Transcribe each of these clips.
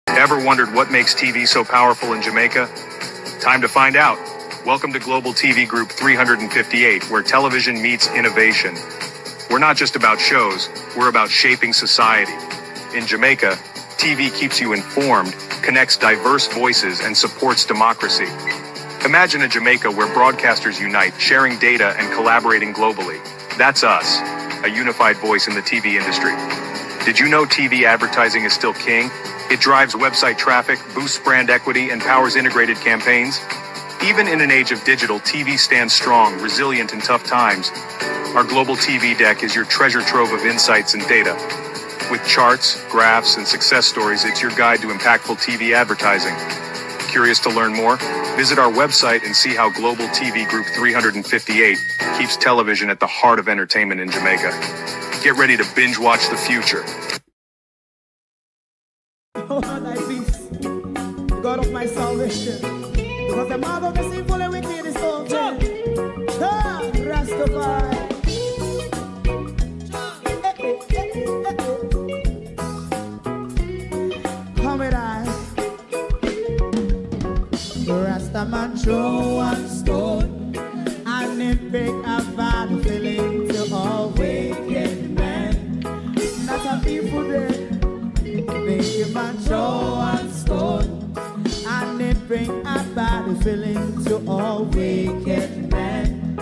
Ever wondered what makes TV so powerful in Jamaica? Time to find out. Welcome to Global TV Group 358, where television meets innovation. We're not just about shows, we're about shaping society. In Jamaica, TV keeps you informed, connects diverse voices, and supports democracy. Imagine a Jamaica where broadcasters unite, sharing data and collaborating globally. That's us, a unified voice in the TV industry. Did you know TV advertising is still king? It drives website traffic, boosts brand equity, and powers integrated campaigns. Even in an age of digital, TV stands strong, resilient in tough times. Our global TV deck is your treasure trove of insights and data. With charts, graphs, and success stories, it's your guide to impactful TV advertising. Curious to learn more? Visit our website and see how Global TV Group 358 keeps television at the heart of entertainment in Jamaica. Get ready to binge watch the future. Oh, thy peace, the God of my salvation, because the mouth of the sinful and wicked is open. Rastafari. Come with I. Rastaman throw one stone, and it break a bad feeling to all wicked men. That's a people there. Make him a throw one stone, and it bring a bad feeling to all wicked men.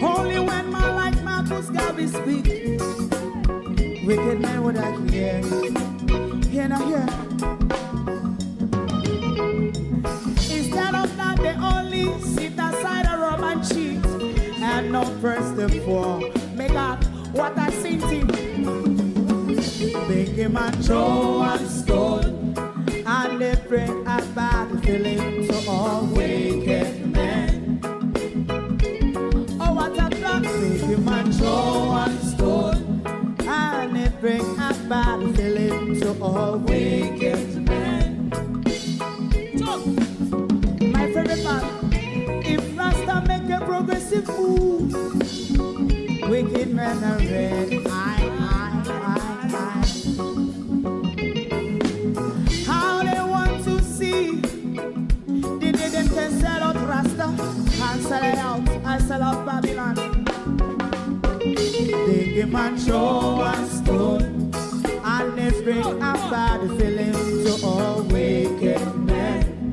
Only when man like Marcus Garvey speak, wicked men would I hear. Hear now hear. Instead of that, they only sit aside a rob and cheat, and not first and for make up what I seen to. Make him a throw one stone, and they bring a bad feeling to all wicked men. Oh, what a plan! Make him a throw one stone, and they bring a bad feeling to all wicked men. So, my favorite man, if Rasta make a progressive move, wicked men are red. How they want to see the day them can sell out Rasta and sell it out and sell out Babylon. They give man show one stone, and they bring a bad feeling to all wicked men.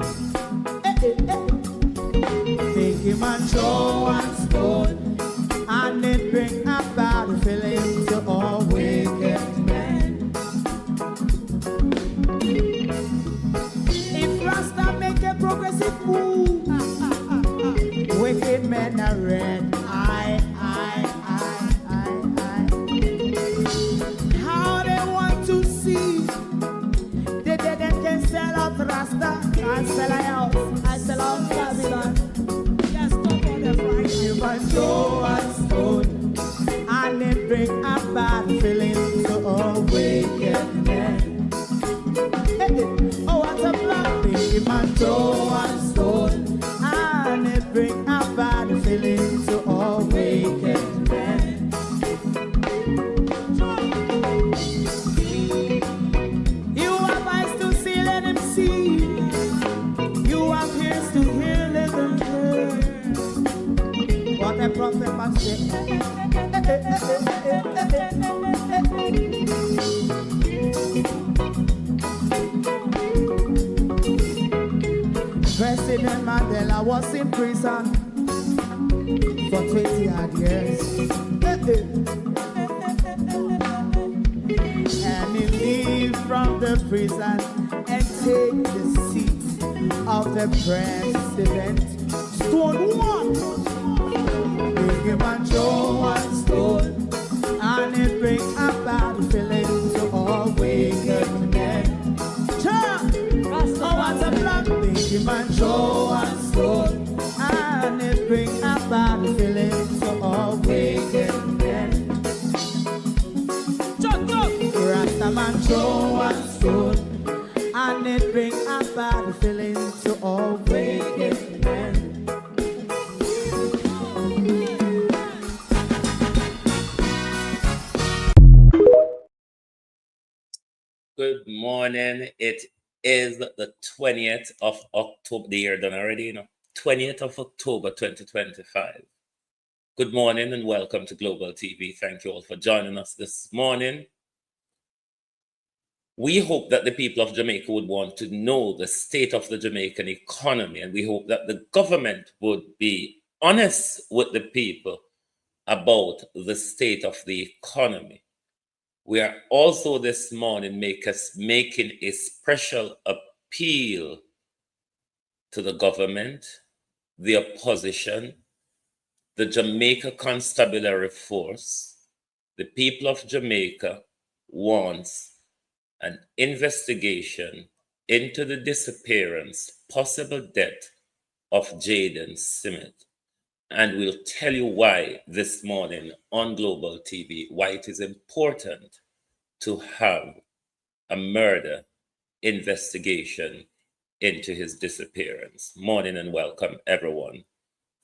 They give man show one stone, and it bring a bad feeling to all wicked men. If Rasta make a progressive move, wicked men are red. How they want to see the dead that can sell out Rasta and sell out, I sell out Babylon. You might throw a stone, and it bring a bad feeling to all wicked men. Oh, what a black thing! You might throw a stone, and it bring a bad feeling to all wicked men. You have eyes to see, let them see. You have ears to hear, let them hear. What a prophet must say. President Mandela was in prison for 20 odd years. And he leave from the prison and take the seat of the president. Stone one. Big man throw one stone, and it bring a bad feeling to all wicked men. Oh, what a black big man throw one stone, and it bring a bad feeling to all wicked men. Rasta man throw one stone, and it bring a bad feeling to all wicked men. Good morning. It is the 20th of October. The year done already, 20th of October 2025. Good morning and welcome to Global TV. Thank you all for joining us this morning. We hope that the people of Jamaica would want to know the state of the Jamaican economy, and we hope that the government would be honest with the people about the state of the economy. We are also this morning making a special appeal to the government, the opposition, the Jamaica Constabulary Force. The people of Jamaica wants an investigation into the disappearance, possible death of Jaden Simmet. And we'll tell you why this morning on Global TV, why it is important to have a murder investigation into his disappearance. Morning and welcome, everyone.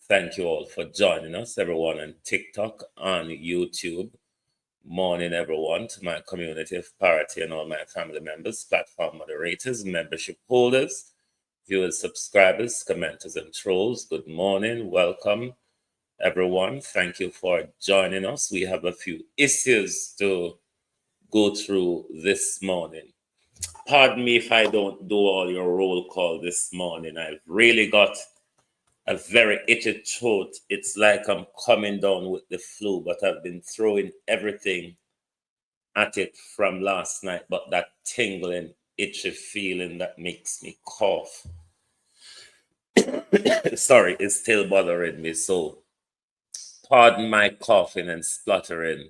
Thank you all for joining us, everyone on TikTok, on YouTube. Morning, everyone, to my community of parity and all my family members, platform moderators, membership holders, viewers, subscribers, commenters, and trolls. Good morning. Welcome, everyone. Thank you for joining us. We have a few issues to go through this morning. Pardon me if I don't do all your roll call this morning. I've really got a very itchy throat. It's like I'm coming down with the flu, but I've been throwing everything at it from last night. But that tingling, itchy feeling that makes me cough, sorry, it's still bothering me. So pardon my coughing and spluttering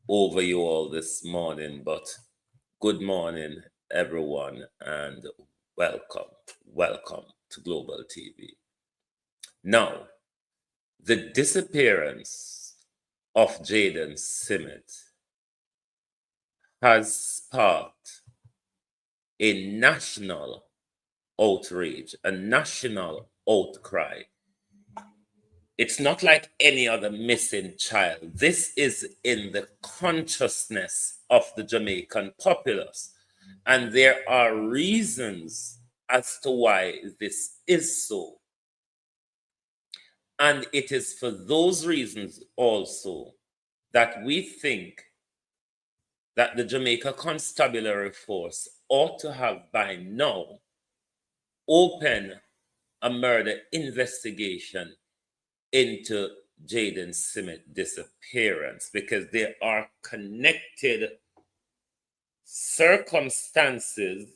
over you all this morning, but good morning, everyone, and welcome to Global TV. Now, the disappearance of Jaden Simmet has sparked a national outrage, a national outcry. It's not like any other missing child. This is in the consciousness of the Jamaican populace. And there are reasons as to why this is so. And it is for those reasons also that we think that the Jamaica Constabulary Force ought to have by now opened a murder investigation into Jaden Simmet disappearance, because there are connected circumstances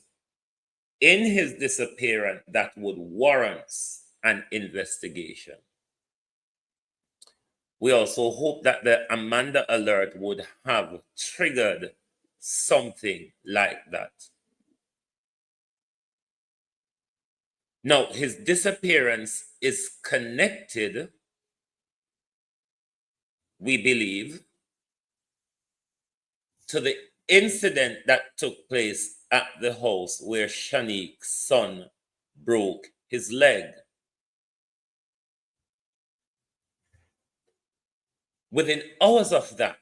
in his disappearance that would warrant an investigation. We also hope that the Amanda Alert would have triggered something like that. Now, his disappearance is connected, we believe, to the incident that took place at the house where Shanique's son broke his leg. Within hours of that,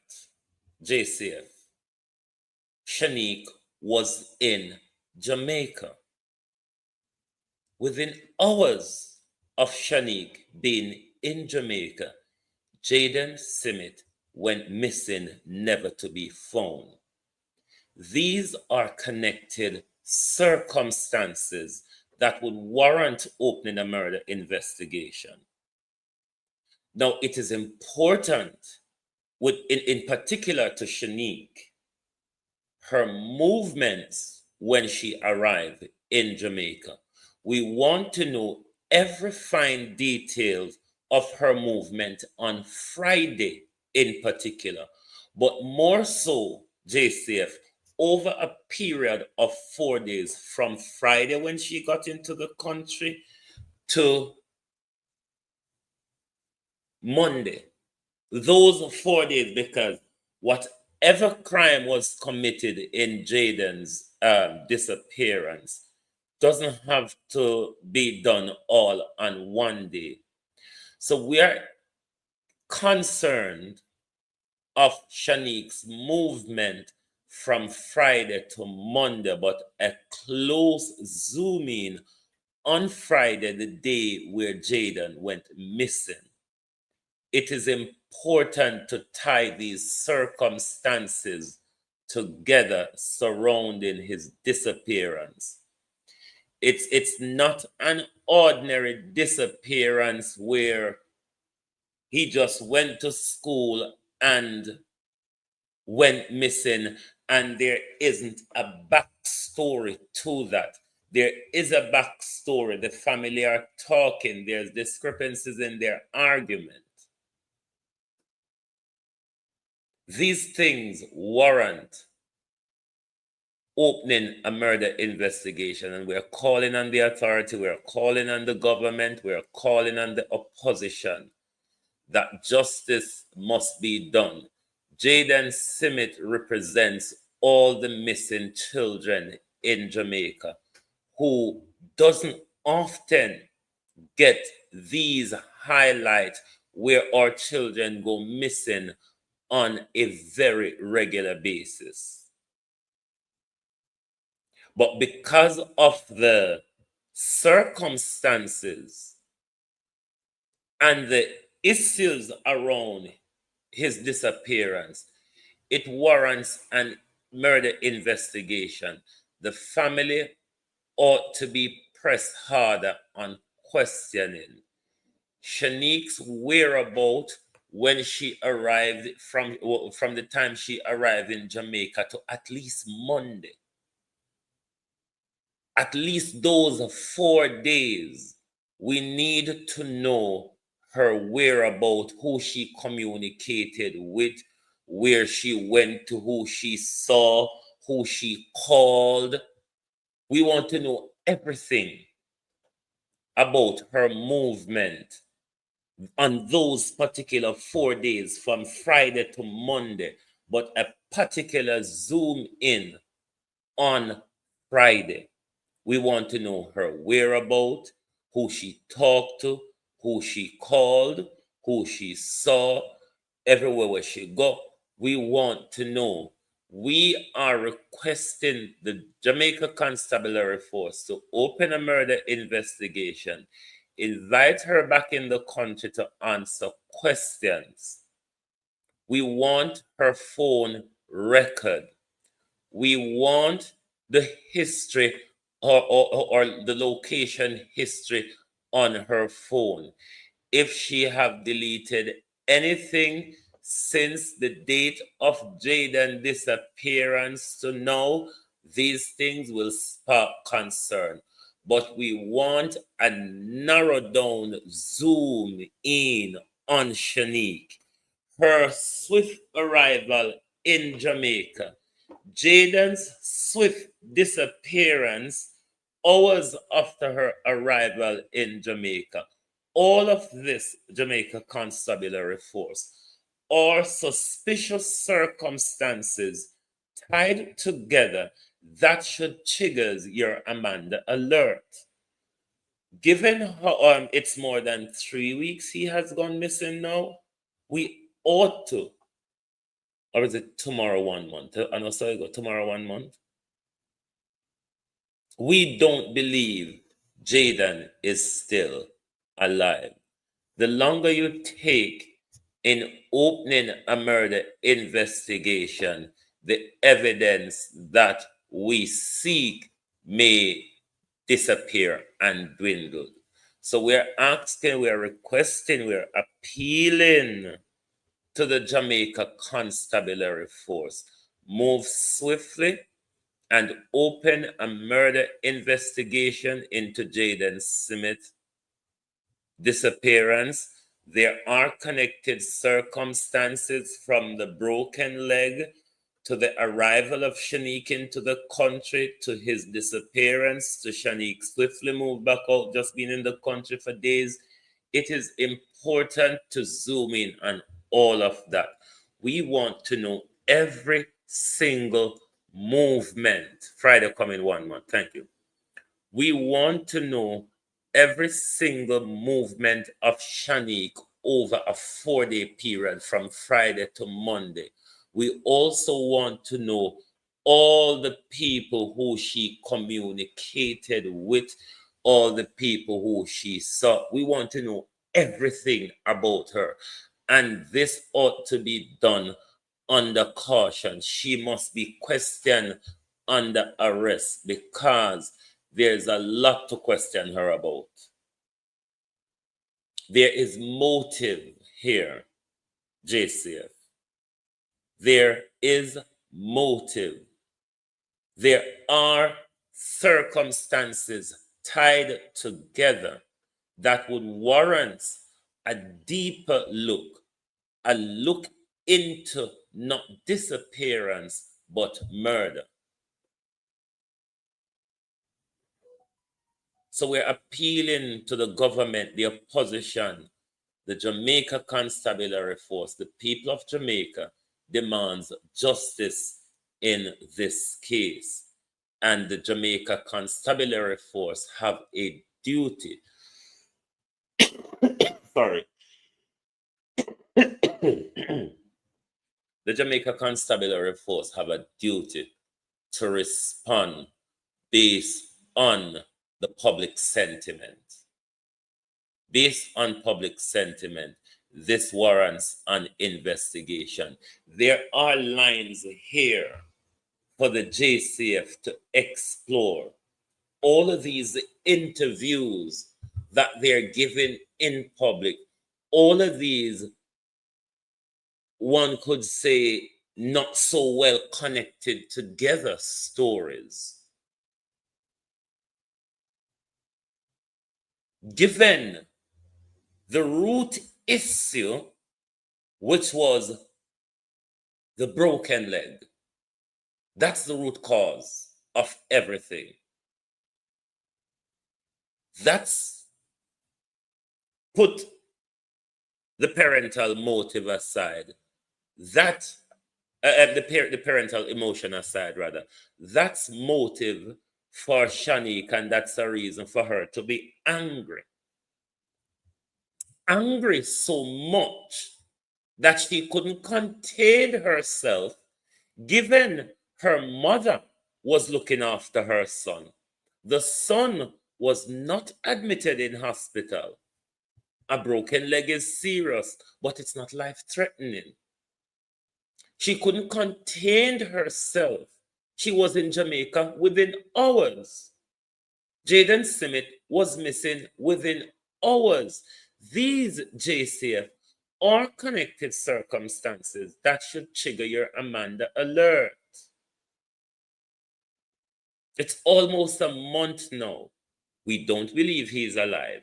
JCF, Shanique was in Jamaica. Within hours of Shanique being in Jamaica, Jaden Simmet went missing, never to be found. These are connected circumstances that would warrant opening a murder investigation. Now, it is important, in particular to Shanique, her movements when she arrived in Jamaica. We want to know every fine detail of her movement on Friday in particular, but more so, JCF, over a period of 4 days, from Friday when she got into the country to Monday. Those 4 days, because whatever crime was committed in Jaden's disappearance doesn't have to be done all on one day. So we are concerned of Shanique's movement from Friday to Monday, but a close zoom in on Friday, the day where Jaden went missing. It is important to tie these circumstances together surrounding his disappearance. It's not an ordinary disappearance where he just went to school and went missing, and there isn't a backstory to that. There is a backstory. The family are talking. There's discrepancies in their argument. These things warrant opening a murder investigation, and we're calling on the authority, we're calling on the government, we're calling on the opposition that justice must be done. Jaden Smith represents all the missing children in Jamaica who doesn't often get these highlights where our children go missing on a very regular basis. But because of the circumstances and the issues around his disappearance, it warrants an murder investigation. The family ought to be pressed harder on questioning Shanique's whereabouts when she arrived from the time she arrived in Jamaica to at least Monday. At least those 4 days, we need to know her whereabouts, who she communicated with, where she went to, who she saw, who she called. We want to know everything about her movement on those particular 4 days from Friday to Monday, but a particular zoom in on Friday. We want to know her whereabouts, who she talked to, who she called, who she saw, everywhere where she go. We want to know. We are requesting the Jamaica Constabulary Force to open a murder investigation, invite her back in the country to answer questions. We want her phone record. We want the history or the location history on her phone. If she have deleted anything since the date of Jaden's disappearance to now, these things will spark concern. But we want a narrow down zoom in on Shanique. Her swift arrival in Jamaica, Jaden's swift disappearance hours after her arrival in Jamaica. All of this, Jamaica Constabulary Force, or suspicious circumstances tied together that should trigger your Amanda alert. Given how it's more than 3 weeks he has gone missing now, we ought to, or is it tomorrow 1 month? I know, so I go tomorrow 1 month. We don't believe Jaden is still alive. The longer you take in opening a murder investigation, the evidence that we seek may disappear and dwindle. So we're asking, we're requesting, we're appealing to the Jamaica Constabulary Force. Move swiftly and open a murder investigation into Jaden Smith's disappearance. There are connected circumstances from the broken leg to the arrival of Shanique into the country to his disappearance to Shanique swiftly moved back out, just being in the country for days. It is important to zoom in on all of that. We want to know every single movement. Friday coming 1 month. Thank you. We want to know every single movement of Shanique over a 4-day period from Friday to Monday. We also want to know all the people who she communicated with, all the people who she saw. We want to know everything about her. And this ought to be done under caution. She must be questioned under arrest because there's a lot to question her about. There is motive here, JCF. There is motive. There are circumstances tied together that would warrant a deeper look, a look into not disappearance, but murder. So we're appealing to the government, the opposition, the Jamaica Constabulary Force, the people of Jamaica demands justice in this case. And the Jamaica Constabulary Force have a duty. Sorry. The Jamaica Constabulary Force have a duty to respond based on the public sentiment. Based on public sentiment, this warrants an investigation. There are lines here for the JCF to explore. All of these interviews that they're giving in public, all of these, one could say, not so well connected together stories. Given the root issue, which was the broken leg, that's the root cause of everything. That's put the parental motive aside. That the parental emotion aside, rather. That's motive for Shanique, and that's a reason for her to be angry. Angry so much that she couldn't contain herself, given her mother was looking after her son. The son was not admitted in hospital. A broken leg is serious, but it's not life-threatening. She couldn't contain herself. She was in Jamaica within hours. Jaden Simmet was missing within hours. These JCF are connected circumstances that should trigger your Amanda alert. It's almost a month now. We don't believe he's alive.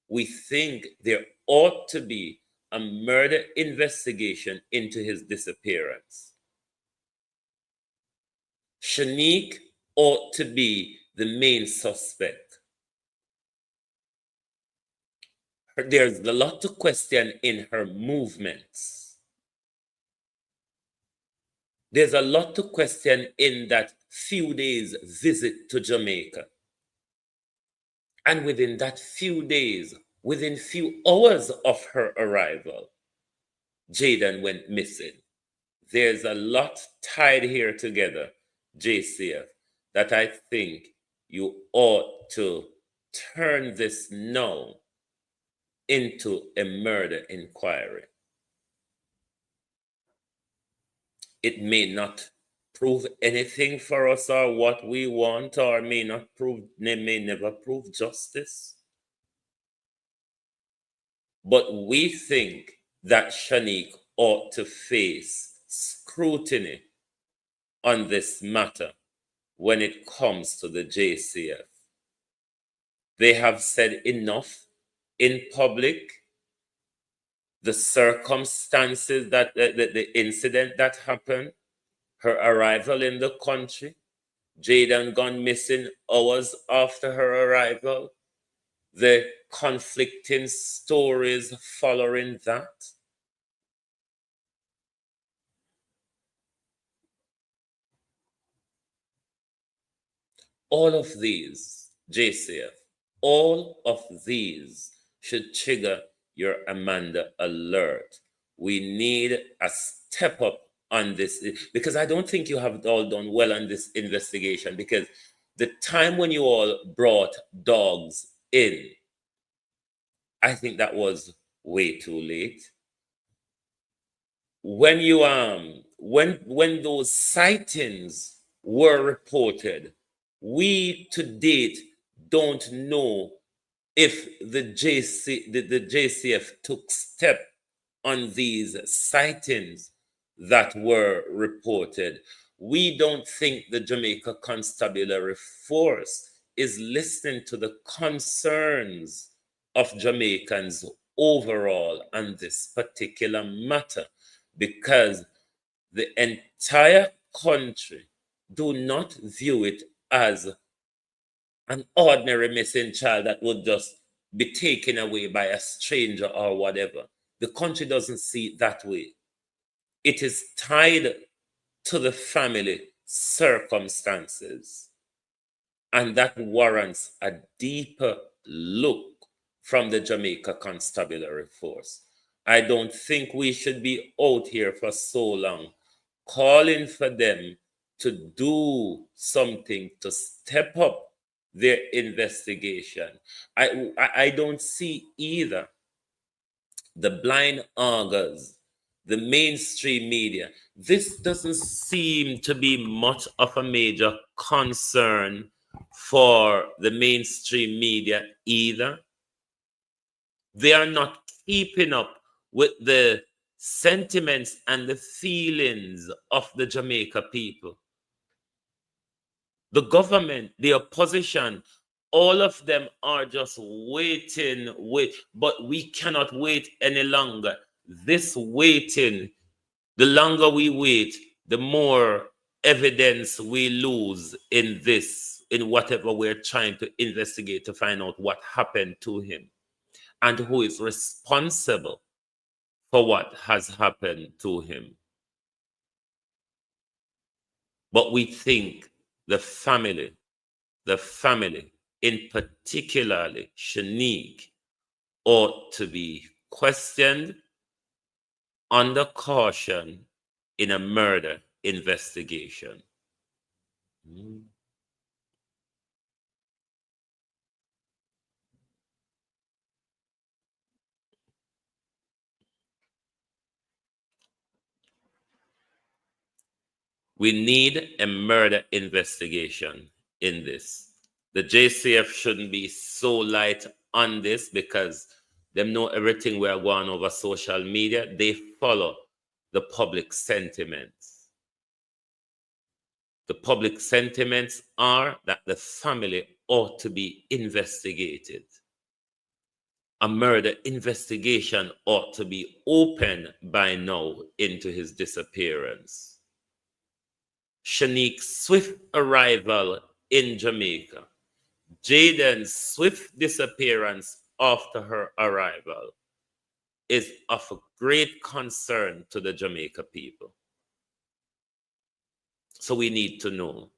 We think there ought to be a murder investigation into his disappearance. Shanique ought to be the main suspect. There's a lot to question in her movements. There's a lot to question in that few days visit to Jamaica. And within that few days, within few hours of her arrival, Jaden went missing. There's a lot tied here together, JCF, that I think you ought to turn this now into a murder inquiry. It may not prove anything for us or what we want, or may never prove justice. But we think that Shanique ought to face scrutiny on this matter when it comes to the JCF. They have said enough in public. The circumstances that the incident that happened, her arrival in the country, Jaden gone missing hours after her arrival, the conflicting stories following that. All of these, JCF, all of these should trigger your Amanda alert. We need a step up on this, because I don't think you have all done well on this investigation, because the time when you all brought dogs in, I think that was way too late. When you when those sightings were reported, we to date don't know if the JCF took step on these sightings that were reported. We don't think the Jamaica Constabulary Force is listening to the concerns of Jamaicans overall on this particular matter, because the entire country do not view it as an ordinary missing child that would just be taken away by a stranger or whatever. The country doesn't see it that way. It is tied to the family circumstances, and that warrants a deeper look from the Jamaica Constabulary Force. I don't think we should be out here for so long calling for them to do something to step up their investigation. I don't see either the blind augurs, the mainstream media. This doesn't seem to be much of a major concern for the mainstream media either. They are not keeping up with the sentiments and the feelings of the Jamaica people. The government, the opposition, all of them are just waiting, but we cannot wait any longer. This waiting, the longer we wait, the more evidence we lose in this, in whatever we're trying to investigate to find out what happened to him and who is responsible for what has happened to him. But we think the family, in particularly Shanique, ought to be questioned under caution in a murder investigation. We need a murder investigation in this. The JCF shouldn't be so light on this because they know everything we are going over social media. They follow the public sentiments. The public sentiments are that the family ought to be investigated. A murder investigation ought to be open by now into his disappearance. Shanique's swift arrival in Jamaica, Jaden's swift disappearance after her arrival, is of a great concern to the Jamaica people. So we need to know.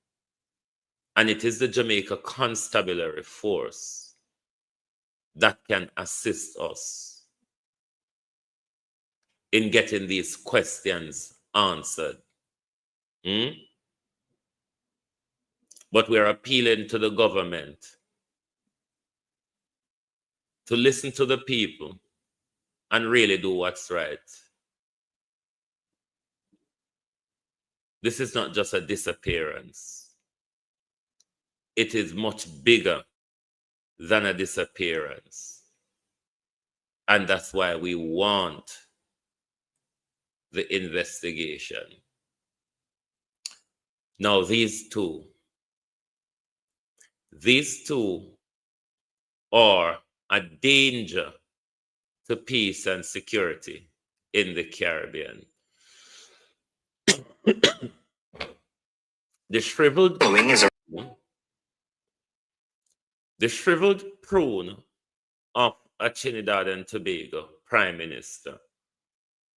And it is the Jamaica Constabulary Force that can assist us in getting these questions answered. But we're appealing to the government to listen to the people and really do what's right. This is not just a disappearance. It is much bigger than a disappearance. And that's why we want the investigation. Now, these two are a danger to peace and security in the Caribbean. The shriveled prune of a Trinidad and Tobago Prime Minister,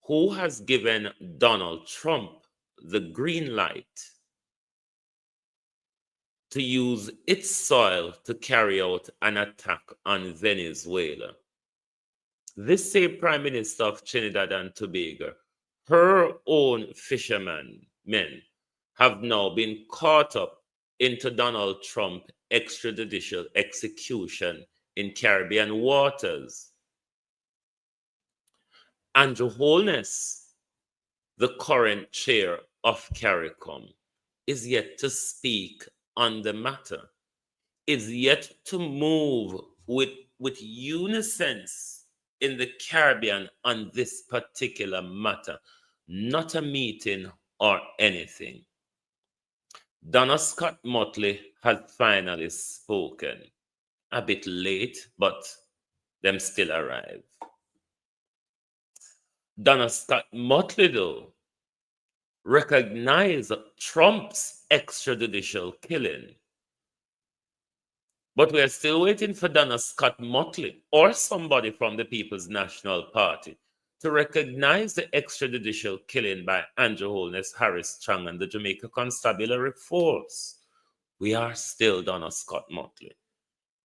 who has given Donald Trump the green light to use its soil to carry out an attack on Venezuela. This same Prime Minister of Trinidad and Tobago her own fishermen men have now been caught up into Donald Trump extrajudicial execution in Caribbean waters. Andrew Holness, the current chair of CARICOM, is yet to speak on the matter, is yet to move with unison in the Caribbean on this particular matter, not a meeting or anything. Donna Scott Motley has finally spoken. A bit late, but them still arrive. Donna Scott Motley, though, recognized Trump's extrajudicial killing. But we are still waiting for Donna Scott Motley or somebody from the People's National Party to recognize the extrajudicial killing by Andrew Holness, Harris Chang, and the Jamaica Constabulary Force. We are still Donna Scott Motley.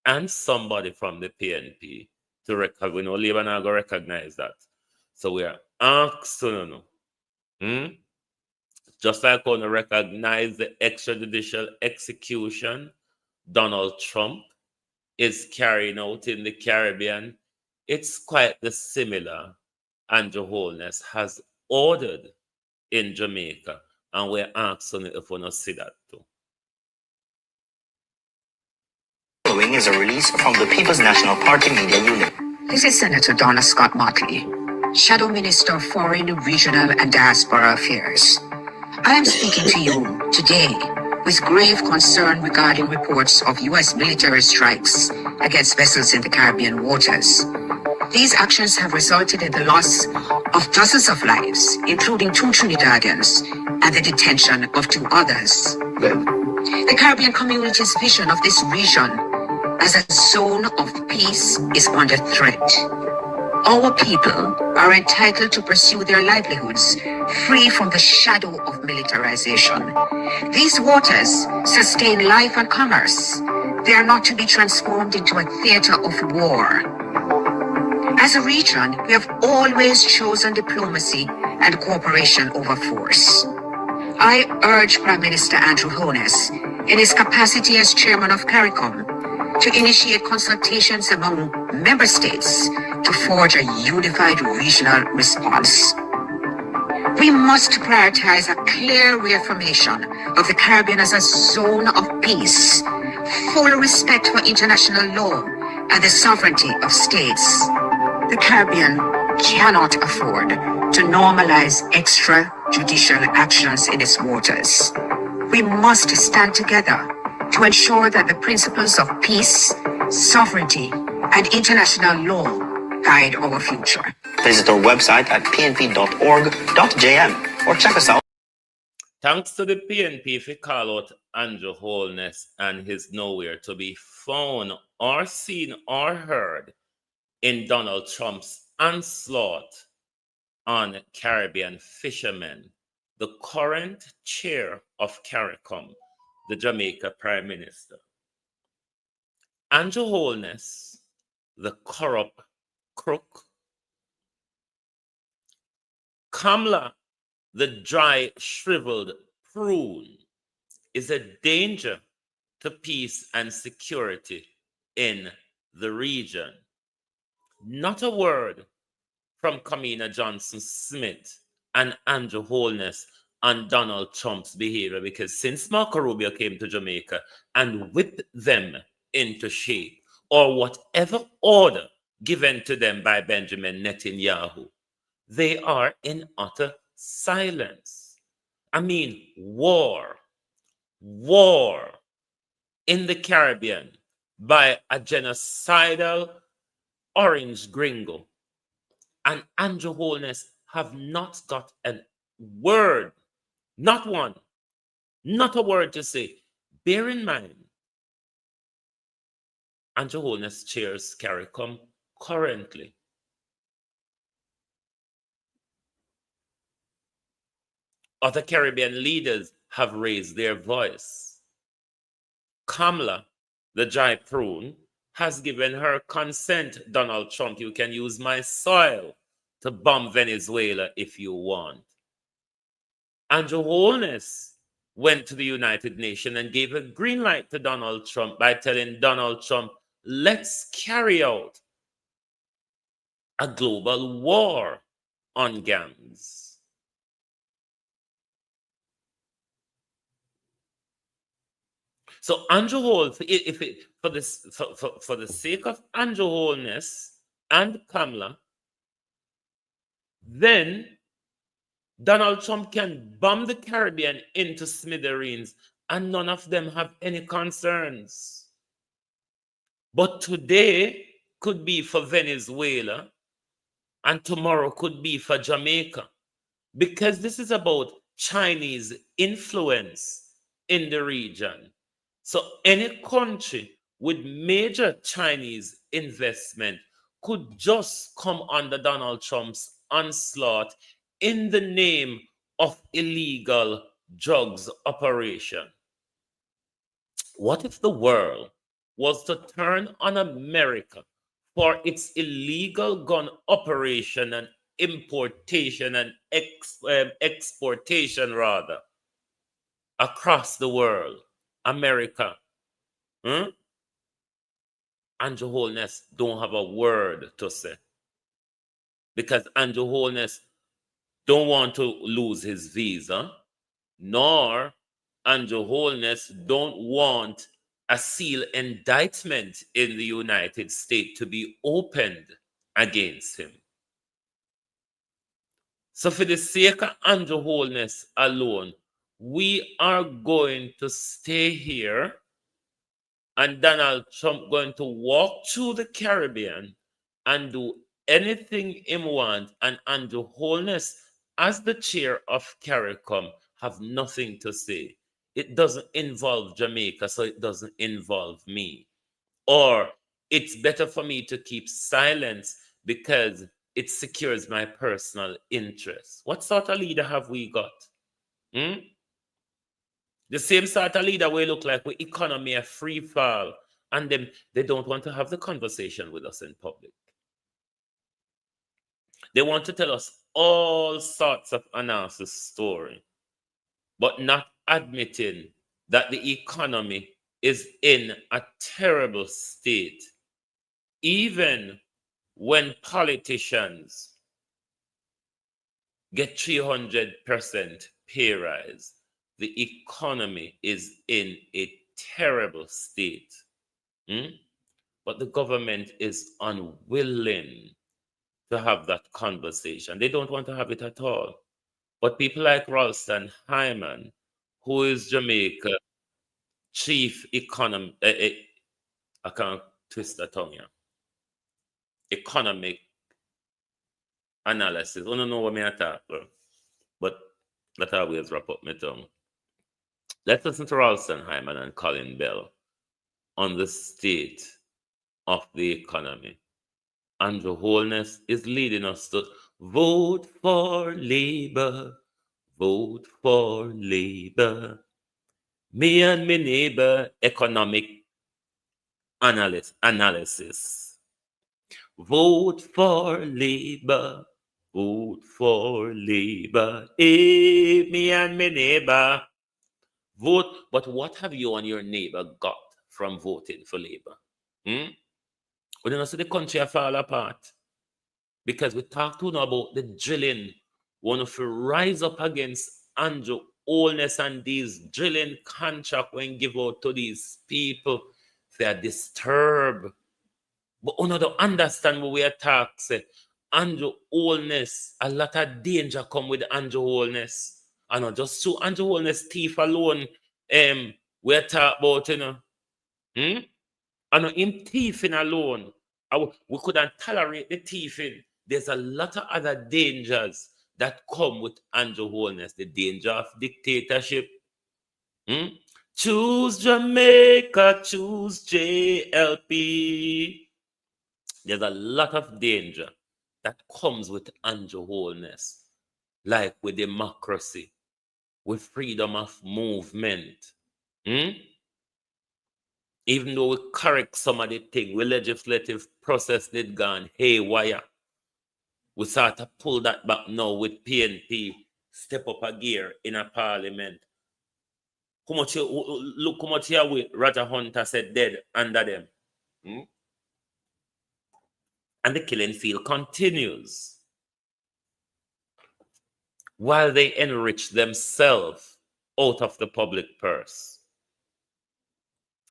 And somebody from the PNP to recognize. We know Labour not going to recognize that. So we are asking, just like going to recognize the extrajudicial execution Donald Trump is carrying out in the Caribbean, it's quite the similar Andrew Holness has ordered in Jamaica, and we're asking if we not see that too. Following is a release from the People's National Party Media Unit. This is Senator Donna Scott Motley, Shadow Minister of Foreign, Regional and Diaspora Affairs. I am speaking to you today with grave concern regarding reports of U.S. military strikes against vessels in the Caribbean waters. These actions have resulted in the loss of dozens of lives, including 2 Trinidadians, and the detention of 2 others. The Caribbean community's vision of this region as a zone of peace is under threat. Our people are entitled to pursue their livelihoods free from the shadow of militarization. These waters sustain life and commerce. They are not to be transformed into a theater of war. As a region, we have always chosen diplomacy and cooperation over force. I urge Prime Minister Andrew Holness, in his capacity as chairman of CARICOM, to initiate consultations among member states to forge a unified regional response. We must prioritize a clear reaffirmation of the Caribbean as a zone of peace, full respect for international law and the sovereignty of states. The Caribbean cannot afford to normalize extrajudicial actions in its waters. We must stand together to ensure that the principles of peace, sovereignty, and international law guide our future. Visit our website at pnp.org.jm or check us out. Thanks to the PNP for call out Andrew Holness and his nowhere to be found or seen or heard in Donald Trump's onslaught on Caribbean fishermen. The current chair of CARICOM, the Jamaica Prime Minister. Andrew Holness, the corrupt crook. Kamala, the dry, shriveled prune, is a danger to peace and security in the region. Not a word from Kamina Johnson-Smith and Andrew Holness on Donald Trump's behavior, because since Marco Rubio came to Jamaica and whipped them into shape, or whatever order given to them by Benjamin Netanyahu, they are in utter silence. I mean, war in the Caribbean by a genocidal orange gringo. And Andrew Holness have not got a word, not one, not a word to say. Bear in mind, Andrew Holness chairs CARICOM currently. Other Caribbean leaders have raised their voice. Kamala, the dry prune, has given her consent. Donald Trump, you can use my soil to bomb Venezuela if you want. Andrew Holness went to the United Nations and gave a green light to Donald Trump by telling Donald Trump, let's carry out a global war on gangs. So Andrew Holness, for the sake of Andrew Holness and Kamala, then Donald Trump can bomb the Caribbean into smithereens and none of them have any concerns. But today could be for Venezuela and tomorrow could be for Jamaica, because this is about Chinese influence in the region. So any country with major Chinese investment could just come under Donald Trump's onslaught in the name of illegal drugs operation. What if the world was to turn on America for its illegal gun operation and importation and exportation rather across the world? America, Andrew Holness don't have a word to say, because Andrew Holness don't want to lose his visa, nor Andrew Holness don't want a seal indictment in the United States to be opened against him. So for the sake of Andrew Holness alone, we are going to stay here, and Donald Trump going to walk through the Caribbean and do anything him want, and Andrew Holness, as the chair of CARICOM, have nothing to say. It doesn't involve Jamaica, so it doesn't involve me. Or it's better for me to keep silence because it secures my personal interests. What sort of leader have we got? The same sort of leader we look like with economy a free fall, and them they don't want to have the conversation with us in public. They want to tell us all sorts of analysis story, but not admitting that the economy is in a terrible state. Even when politicians get 300% pay rise, the economy is in a terrible state. But the government is unwilling to have that conversation. They don't want to have it at all. But people like Ralston Hyman, who is Jamaica chief economic, I can't twist the tongue here, economic analysis. I don't know what I talk about, but that always wrap up my tongue. Let's listen to Ralston Hyman and Colin Bell on the state of the economy. Andrew Holness is leading us to vote for Labour, vote for Labour. Me and my neighbor, economic analysis. Vote for Labour, vote for Labour. Hey, me and my neighbor, vote. But what have you and your neighbor got from voting for Labour? We don't see the country fall apart, because we talk to now about the drilling. One of you rise up against Andrew Holness and these drilling contract when give out to these people. They are disturbed. But we don't understand what we are talking. Andrew Holness, a lot of danger come with Andrew Holness. I know just through Andrew Holness thief alone, we are talking about, you know. I know him thieving alone, we couldn't tolerate the thieving. There's a lot of other dangers that come with Andrew Holness. The danger of dictatorship. Choose Jamaica, choose JLP. There's a lot of danger that comes with Andrew Holness, like with democracy, with freedom of movement. Even though we correct some of the things, we legislative process did gone haywire. We start to pull that back now with PNP step up a gear in a parliament. Look how much here with Roger Hunter said dead under them. And the killing field continues while they enrich themselves out of the public purse.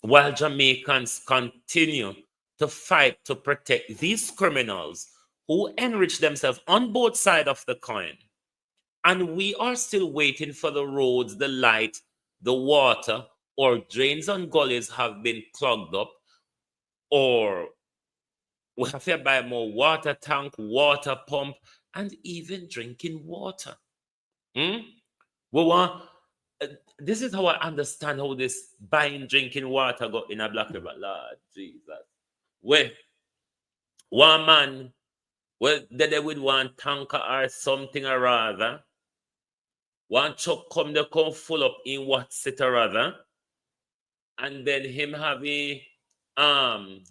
While Jamaicans continue to fight to protect these criminals who enrich themselves on both sides of the coin. And we are still waiting for the roads, the light, the water, or drains and gullies have been clogged up, or we have to buy more water tank, water pump, and even drinking water. We want. This is how I understand how this buying drinking water got in a Black River. Lord Jesus. Well, one man, they would want tanker or something or rather. One truck come full up in what's it or rather. And then him have a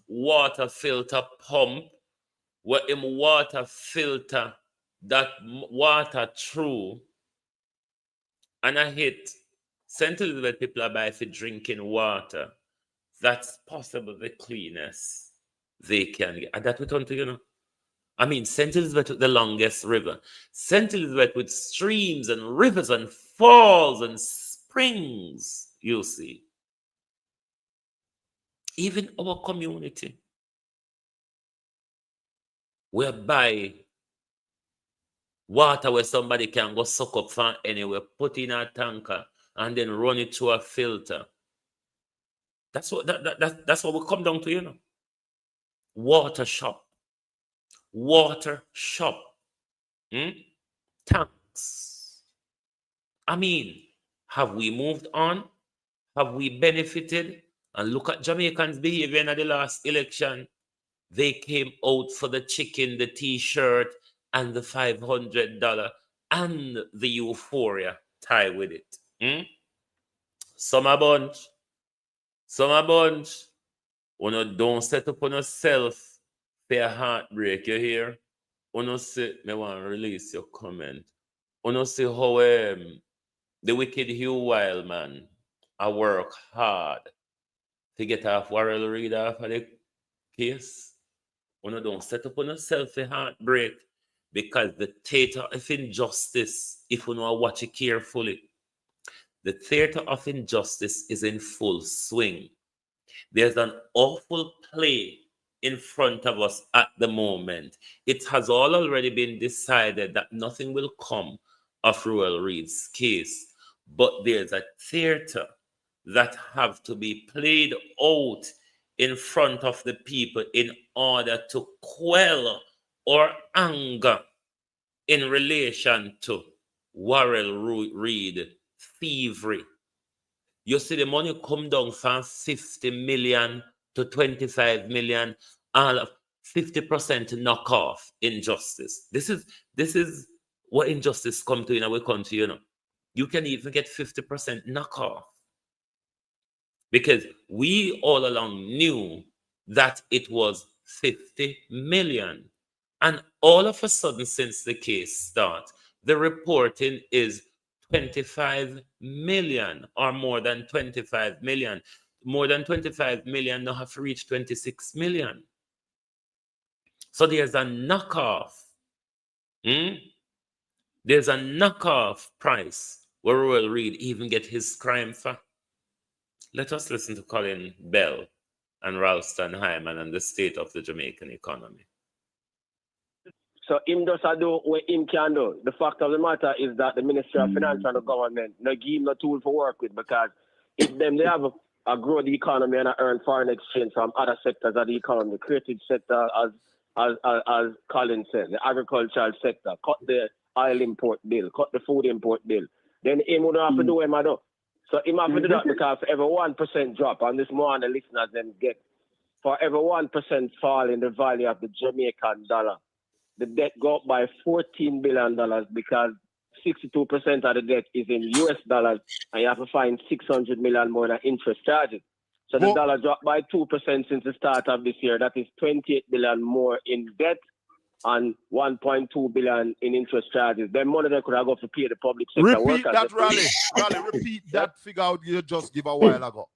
water filter pump where him water filter that water through. And I hit St. Elizabeth people are by for drinking water. That's possible the cleanest they can get. And that we turn to, I mean, St. Elizabeth with the longest river. St. Elizabeth with streams and rivers and falls and springs, you see. Even our community, whereby water where somebody can go suck up from anywhere, put in a tanker, and then run it through a filter. That's what that's what we come down to, Water shop. Water shop. Tanks. I mean, have we moved on? Have we benefited? And look at Jamaicans' behavior in the last election. They came out for the chicken, the t-shirt, and the $500 and the euphoria tie with it. Some a bunch. Uno don't set up on yourself for a heartbreak, you hear? Uno say, me want to release your comment. Uno say how the wicked Hugh Wildman, I work hard to get off Warrell Reid off of the case. Uno don't set up on yourself a heartbreak because the theater of injustice, if you know watch it carefully, the theater of injustice is in full swing. There's an awful play in front of us at the moment. It has all already been decided that nothing will come of Ruel Reid's case, but there's a theater that have to be played out in front of the people in order to quell or anger in relation to Warrell Reid thievery. You see the money come down from 50 million to 25 million, all of 50% knockoff injustice. This is what injustice come to in our country, You can even get 50% knockoff. Because we all along knew that it was 50 million. And all of a sudden, since the case starts, the reporting is 25 million or more than 25 million. More than 25 million now have reached 26 million. So there's a knockoff. There's a knockoff price where Ruel Reid even get his crime for. Let us listen to Colin Bell and Ralston Hyman and the state of the Jamaican economy. So him does do what him can do. The fact of the matter is that the Ministry of Finance and the government no give him no tool for work with, because if them they have a grow the economy and earn foreign exchange from other sectors of the economy, the creative sector as Colin said, the agricultural sector, cut the oil import bill, cut the food import bill. Then him would have to do him do. So him have to do that because for every 1% drop, and this morning the listeners then get, for every 1% fall in the value of the Jamaican dollar, the debt go up by $14 billion because 62% of the debt is in US dollars, and you have to find 600 million more than interest charges. So the dollar dropped by 2% since the start of this year. That is 28 billion more in debt. and 1.2 billion in interest charges. Then money they could have got to pay the public sector Repeat workers. that, Raleigh. Raleigh, repeat that figure out you just give a while ago.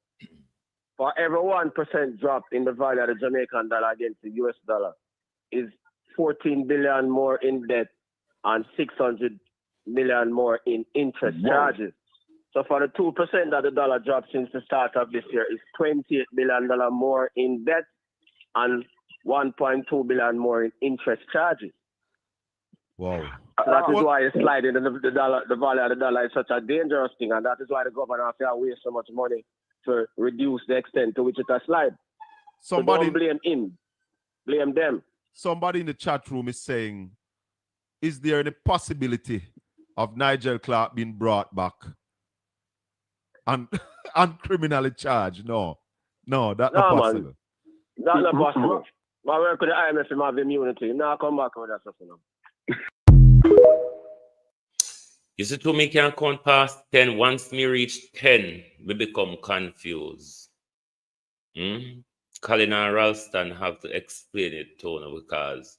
For every 1% drop in the value of the Jamaican dollar against the US dollar is 14 billion more in debt and 600 million more in interest charges. So for the 2% that the dollar dropped since the start of this year is $28 billion more in debt and 1.2 billion more in interest charges. Wow. So that is why it's sliding the dollar, the value of the dollar is such a dangerous thing, and that is why the government has to waste so much money to reduce the extent to which it has slide. Somebody, so don't blame him, blame them. Somebody in the chat room is saying, is there any possibility of Nigel Clark being brought back and criminally charged? No, that's not possible. Man. That's not possible. My work with the IMF, him have immunity. Now come back with that stuff. You see, to me can count past 10. Once me reach 10, we become confused. Colin and Ralston have to explain it to me, because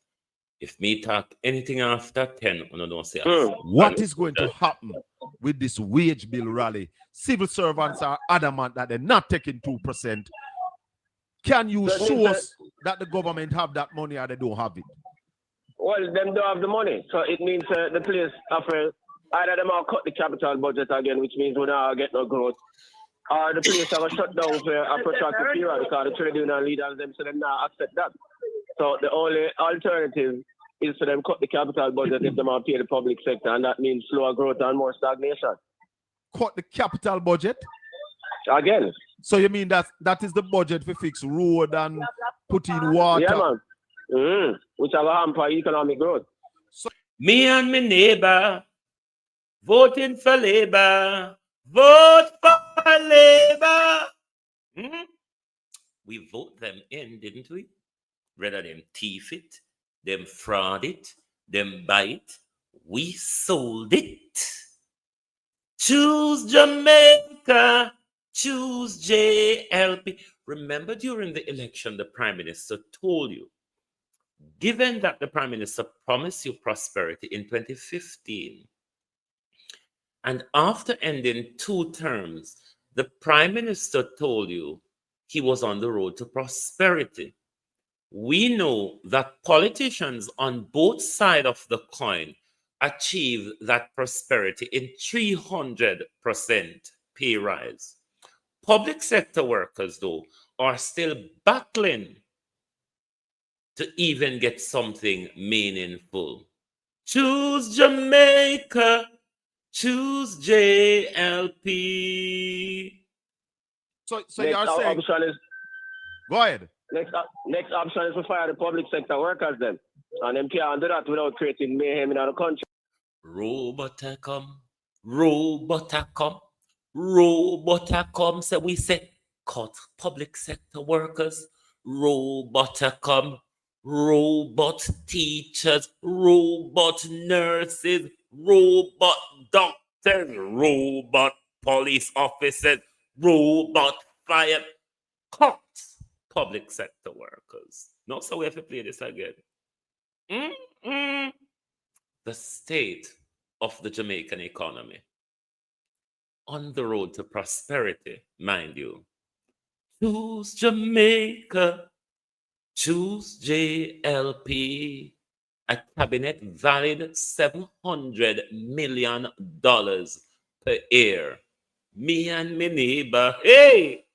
if me talk anything after 10, I don't say what is going to happen with this wage bill rally? Civil servants are adamant that they're not taking 2%. Can you show us that the government have that money or they don't have it? Well, them don't have the money. So it means the place after either them will cut the capital budget again, which means we don't get no growth. Or the place are shut down for a protracted period because the trade union leaders them so them not accept that. So the only alternative is for them cut the capital budget if them are pay the public sector, and that means slower growth and more stagnation. Cut the capital budget? Again. So you mean that is the budget for fix road and put in water? Yeah, man. Which have a hamper economic growth. So, me and my neighbor voting for Labour. Vote for Labour. We vote them in, didn't we? Rather them thief it, them fraud it, them buy it. We sold it. Choose Jamaica. Choose JLP. Remember, during the election, the Prime Minister told you, given that the Prime Minister promised you prosperity in 2015, and after ending 2 terms, the Prime Minister told you he was on the road to prosperity. We know that politicians on both sides of the coin achieve that prosperity in 300% pay rise. Public sector workers, though, are still battling to even get something meaningful. Choose Jamaica. Choose JLP. So you're saying... Go ahead. Next option is to fire the public sector workers then. And them can't do that without creating mayhem in our country. Robotacom. So we say, cut public sector workers. Robotacom. Robot teachers. Robot nurses. Robot doctors. Robot police officers. Robot fire. Cut public sector workers. No, so we have to play this again. The state of the Jamaican economy. On the road to prosperity, mind you. Choose Jamaica. Choose JLP. A cabinet valued $700 million per year. Me and my neighbor, hey,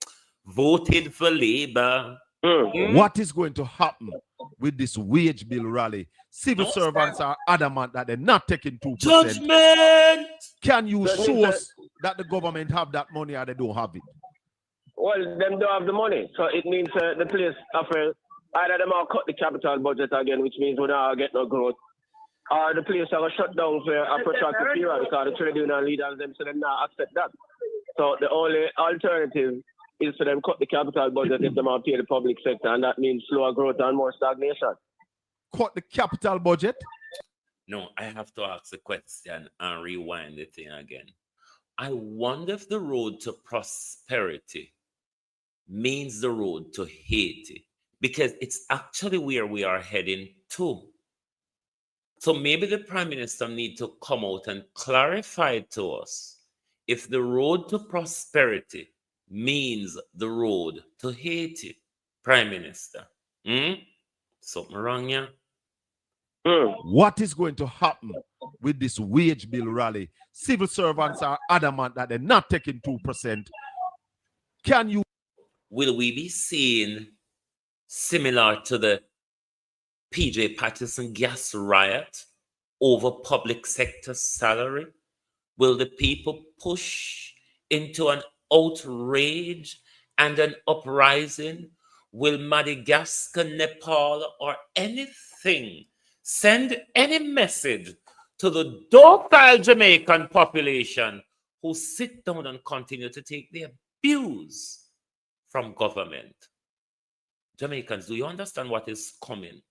voted for Labour. What is going to happen with this wage bill rally? Civil servants are adamant that they're not taking 2%. Judgment! Can you show us that the government have that money or they don't have it? Well, them don't have the money. So it means the place after either them will cut the capital budget again, which means we don't get no growth. Or the place are shut down for a protracted period because the trade union leaders them so them not accept that. So the only alternative is for them cut the capital budget if them are pay the public sector, and that means slower growth and more stagnation. Cut the capital budget? No, I have to ask a question and rewind the thing again. I wonder if the road to prosperity means the road to Haiti, because it's actually where we are heading to. So maybe the Prime Minister need to come out and clarify to us if the road to prosperity means the road to Haiti. Prime Minister. Something wrong here? What is going to happen with this wage bill rally? Civil servants are adamant that they're not taking 2%. Can you? Will we be seeing similar to the PJ Patterson gas riot over public sector salary? Will the people push into an outrage and an uprising? Will Madagascar, Nepal, or anything send any message to the docile Jamaican population who sit down and continue to take the abuse from government? Jamaicans, do you understand what is coming?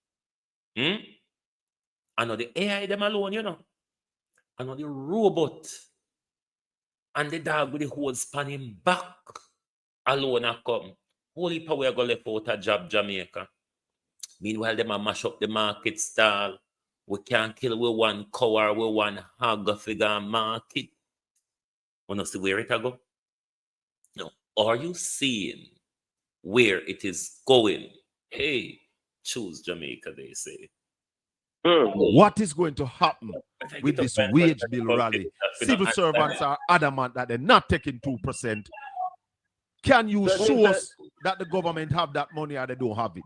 I know the AI them alone, you know. I know the robot and the dog with the whole spanning back alone a come. Holy power go left out a job Jamaica. Meanwhile, them a mash up the market stall. We can't kill with one cow or with one hog figure market. You know, see where it a go? No. Are you seeing where it is going? Hey, choose Jamaica, they say. What is going to happen with this wage bill rally? Civil servants are adamant that they're not taking 2%. Can you show us that the government have that money or they don't have it?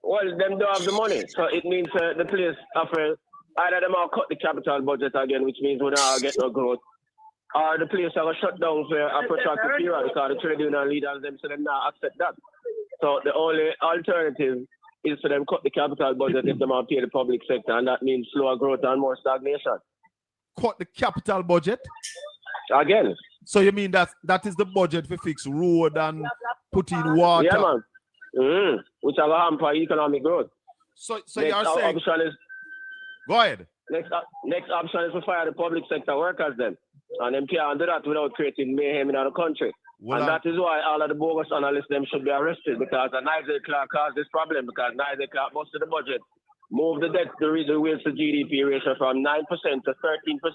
Well, them don't have the money. So it means the place offer either them will cut the capital budget again, which means we don't get no growth. Or the place will shut down for a protracted period because the trade union leaders them so them not accept that. So the only alternative is for them cut the capital budget if they want to pay the public sector, and that means slower growth and more stagnation. Cut the capital budget? Again. So you mean that is the budget for fix road and put in water? Yeah, man. Which will hamper economic growth. So you're saying... Go ahead. Next option is to fire the public sector workers then. And them can't do that without creating mayhem in the country. Well, and that is why all of the bogus analysts them should be arrested, because Nigel Clark caused this problem, because Nigel Clark busted the budget, moved the debt to the wheels to GDP ratio from 9% to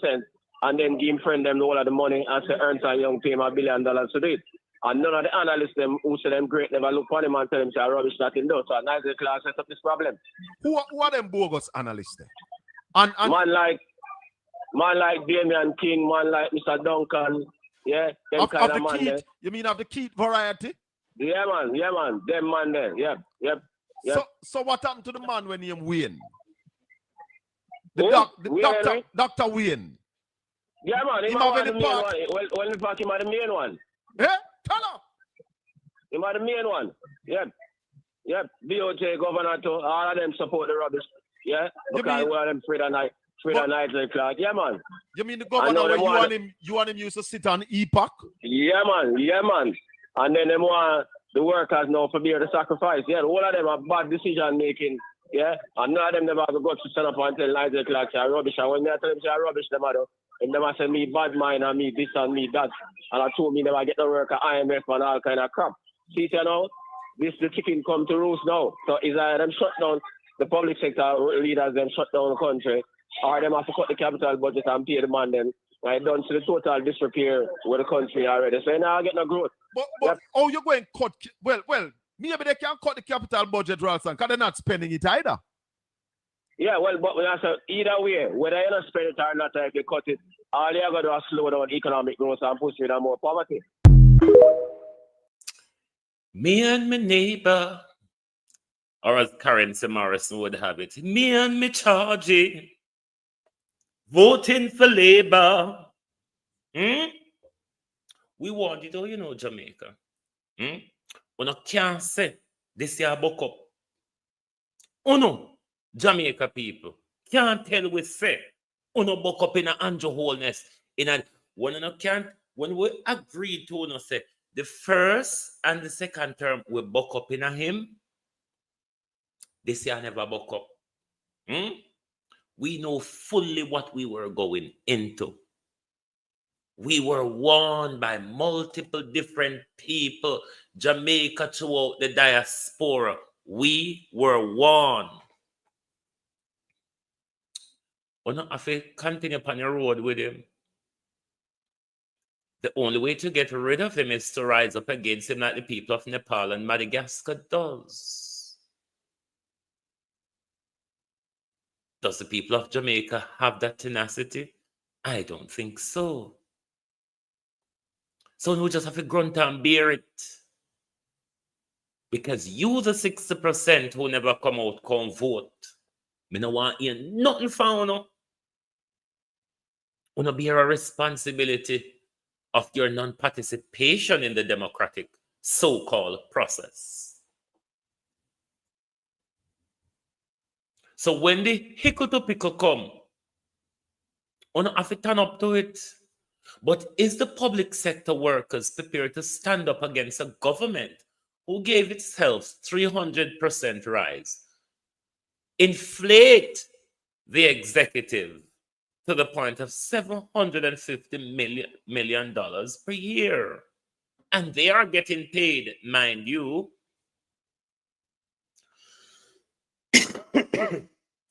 13%, and then give friend them all of the money and say Ernst and Young pay $1 billion to do it. And none of the analysts them who say them great never look for them and tell them say rubbish that in those. So Nigel Clark set up this problem. Who are them bogus analysts then? And man like Damian King, man like Mr. Duncan, yeah, them kind of man Keith, there. You mean of the Keith variety? Yeah, man, them man there, yep. So what happened to the man when he win? The Dr. Wayne. Yeah, man, he was the main one. Well, in fact, he was the main one. Yeah, tell her. He was the main one. Yep. DOJ, governor, too, all of them support the rubbish. Yeah, because one of them Frida Nigel Clark. Yeah, man. You mean the governor when you want him used to sit on EPOC? Yeah, man. And then them want the workers now for bear the sacrifice. Yeah, all of them are bad decision making. Yeah, and none of them never have the guts to stand up and tell Nigel Clark say rubbish. And when they tell them say rubbish, them are and them say me bad mind and me this and me that. And I told me never get the work at IMF and all kind of crap. See, you know, the chicken come to roost now. So is them shut down the public sector leaders, them shut down the country, or them have to cut the capital budget and pay the man them. Right, done to the total disrepair with the country already. So now I get no growth. But oh, you're going to cut, well, maybe they can't cut the capital budget, Ralston, because they're not spending it either. Yeah, well, but when I say either way, whether you not spend it or not, if you cut it, all you got to do is slow down economic growth and push it on more poverty. Me and my neighbor, or as Karen C. Morrison would have it, me and me charging, voting for Labour. We want it, you know, Jamaica. We can't say this year buck up. Oh no. Jamaica people can't tell we say no buck up in a Andrew wholeness in a when we agreed to say the first and the second term we buck up in a him, this year never buck up. We know fully what we were going into. We were warned by multiple different people, Jamaica throughout the diaspora. We were warned. Or not have to continue upon your road with him. The only way to get rid of him is to rise up against him like the people of Nepal and Madagascar does. Does the people of Jamaica have that tenacity? I don't think so. So we just have to grunt and bear it. Because you, the 60% who never come out, come vote. Me no want hear nothing from you. You no bear a responsibility of your non-participation in the democratic so-called process. So when the hickle to pickle come, you have to turn up to it. But is the public sector workers prepared to stand up against a government who gave itself 300% rise, inflate the executive to the point of $750 million per year? And they are getting paid, mind you.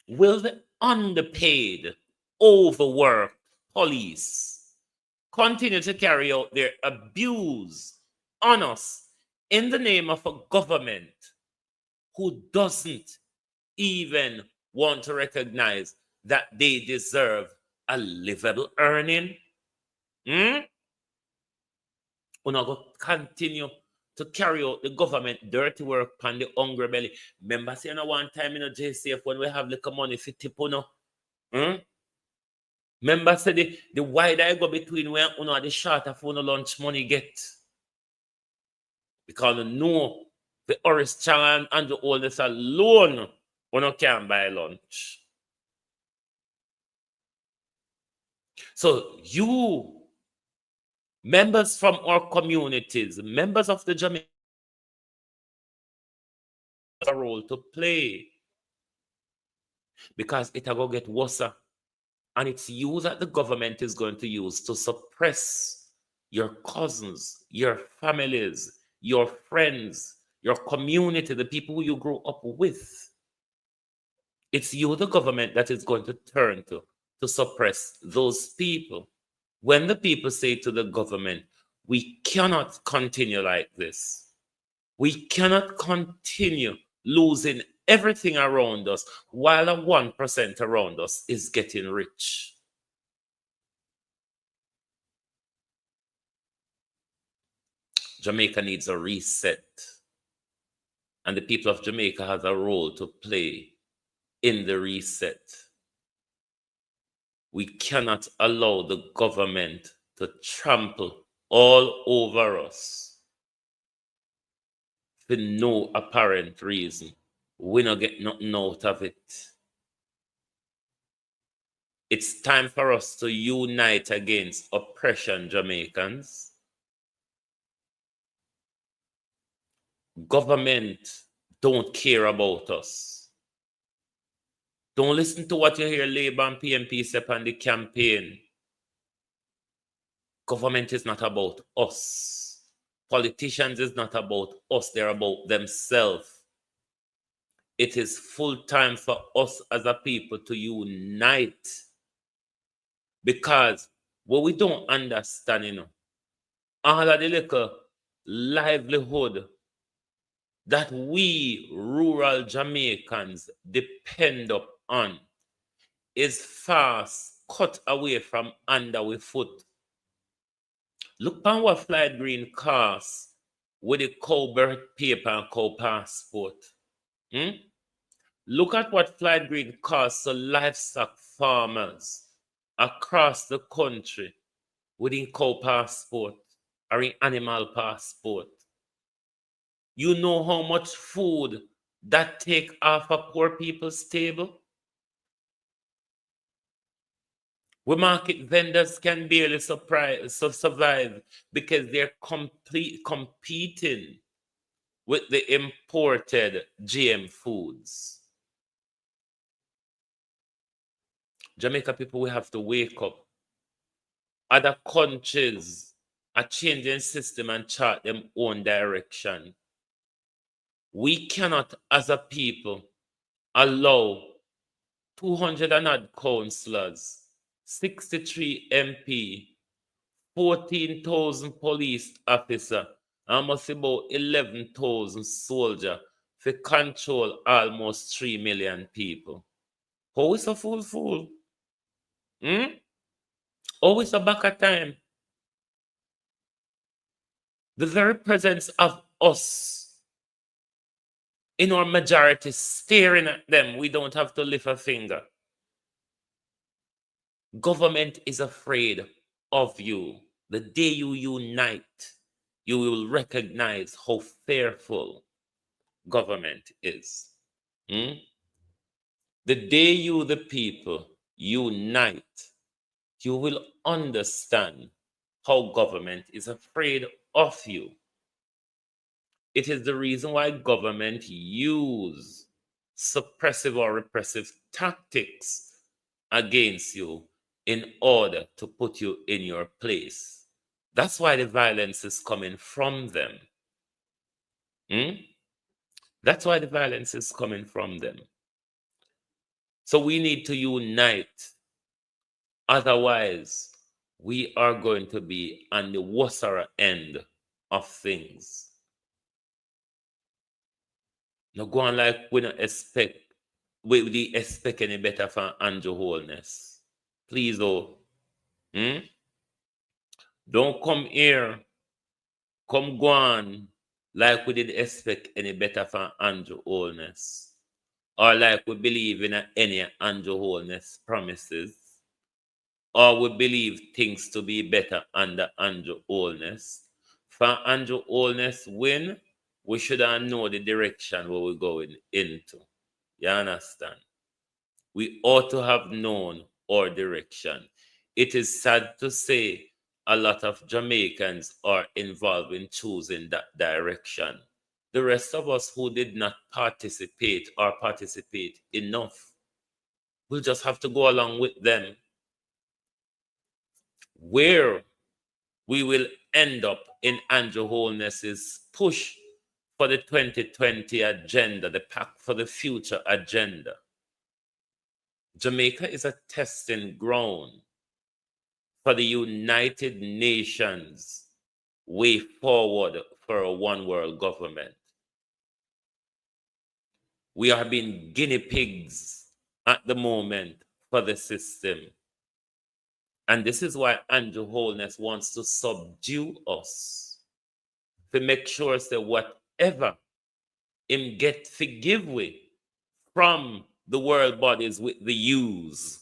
Will the underpaid, overworked police continue to carry out their abuse on us in the name of a government who doesn't even want to recognize that they deserve a livable earning? We're not going to continue to carry out the government dirty work on the hungry belly. Remember saying one time in a JCF when we have little money for tip, Remember say the wider I go between where the shorter for lunch money get. Because you know the Oris Chang and the oldest alone can't buy lunch. So you, members from our communities, members of the Jamaica, a role to play. Because it will get worse. And it's you that the government is going to use to suppress your cousins, your families, your friends, your community, the people who you grew up with. It's you, the government, that is going to turn to suppress those people. When the people say to the government, we cannot continue like this. We cannot continue losing everything around us while a 1% around us is getting rich. Jamaica needs a reset. And the people of Jamaica have a role to play in the reset. We cannot allow the government to trample all over us for no apparent reason. We don't get nothing out of it. It's time for us to unite against oppression, Jamaicans. Government don't care about us. Don't listen to what you hear Labour and PMP say on the campaign. Government is not about us. Politicians is not about us. They're about themselves. It is full time for us as a people to unite. Because what we don't understand, all of the little livelihood that we rural Jamaicans depend upon is fast cut away from under our foot. Look on what Flight Green costs with the cow birth paper and cow passport. Look at what Flight Green costs to livestock farmers across the country with a cow passport or an animal passport. You know how much food that take off a poor people's table? Where market vendors can barely survive because they're competing with the imported GM foods. Jamaica people, we have to wake up. Other countries are changing system and chart their own direction. We cannot, as a people, allow 200 and odd councillors, 63 MP, 14,000 police officer, almost about 11,000 soldier to control almost 3 million people. How is a fool? Always a back of time. The very presence of us in our majority staring at them, we don't have to lift a finger. Government is afraid of you. The day you unite, you will recognize how fearful government is. The day you, the people, unite, you will understand how government is afraid of you. It is the reason why government use suppressive or repressive tactics against you in order to put you in your place. That's why the violence is coming from them. That's why the violence is coming from them. So we need to unite. Otherwise, we are going to be on the worse end of things. Now go on like we don't expect, we expect any better from Andrew Holness. Please, oh. Don't come here, come go on like we didn't expect any better from Andrew Holness. Or like we believe in any Andrew Holness promises. Or we believe things to be better under Andrew Holness. For Andrew Holness win, we should know the direction where we're going into. You understand? We ought to have known our direction. It is sad to say a lot of Jamaicans are involved in choosing that direction. The rest of us who did not participate or participate enough, we'll just have to go along with them. Where we will end up in Andrew Holness's push for the 2020 agenda, the Pact for the Future agenda. Jamaica is a testing ground for the United Nations way forward for a one world government. We are being guinea pigs at the moment for the system. And this is why Andrew Holness wants to subdue us, to make sure that whatever him get forgive with from the world bodies with the U's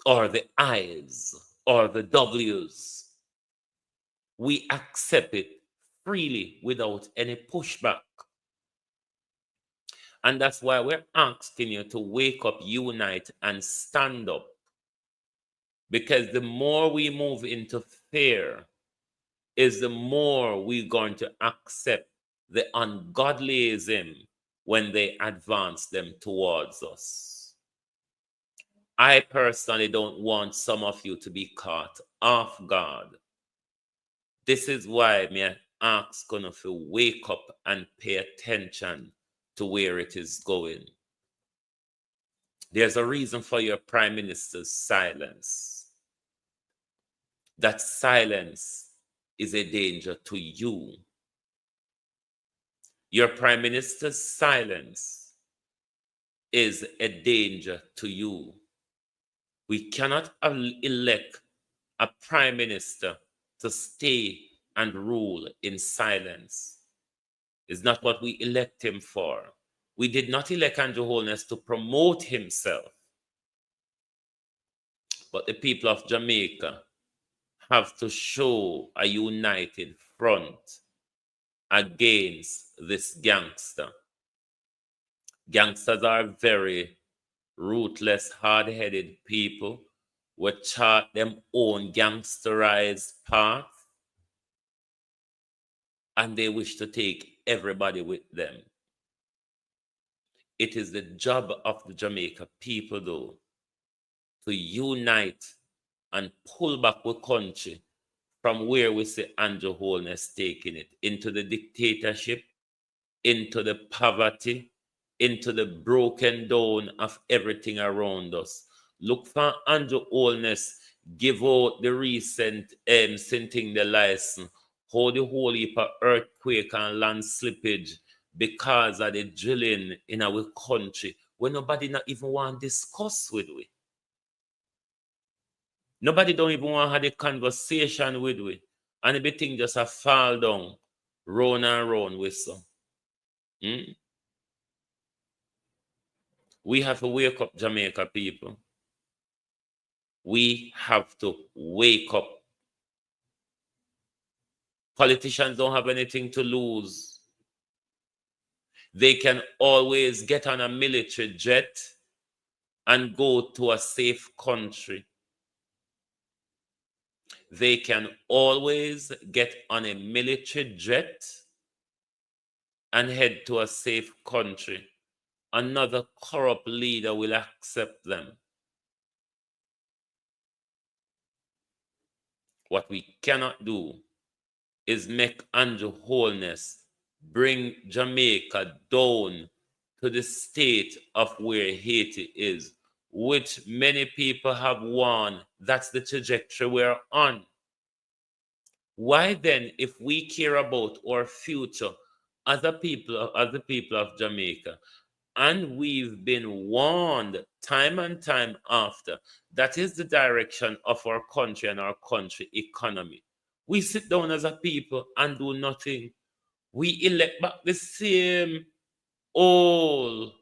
or the I's or the W's, we accept it freely without any pushback. And that's why we're asking you to wake up, unite, and stand up. Because the more we move into fear, is the more we're going to accept the ungodlyism when they advance them towards us. I personally don't want some of you to be caught off guard. This is why me ask you to wake up and pay attention to where it is going. There's a reason for your Prime Minister's silence. That silence is a danger to you. Your Prime Minister's silence is a danger to you. We cannot elect a Prime Minister to stay and rule in silence. It's not what we elect him for. We did not elect Andrew Holness to promote himself. But the people of Jamaica have to show a united front against this gangster. Gangsters are very ruthless, hard-headed people who chart them own gangsterized path, and they wish to take everybody with them. It is the job of the Jamaica people, though, to unite and pull back the country from where we see Andrew Holness taking it, into the dictatorship, into the poverty, into the broken down of everything around us. Look for Andrew Holness give out the recent sending the license, how the whole heap of earthquake and land slippage because of the drilling in our country, when nobody not even want to discuss with we. Nobody don't even want to have a conversation with we. And everything just a fall down, round and round with some. We have to wake up, Jamaica people. We have to wake up. Politicians don't have anything to lose. They can always get on a military jet and go to a safe country. They can always get on a military jet and head to a safe country. Another corrupt leader will accept them. What we cannot do is make Andrew Holness bring Jamaica down to the state of where Haiti is, which many people have warned that's the trajectory we're on. Why then, if we care about our future as the people of Jamaica, and we've been warned time and time after, that is the direction of our country and our country economy, we sit down as a people and do nothing. We elect back the same old,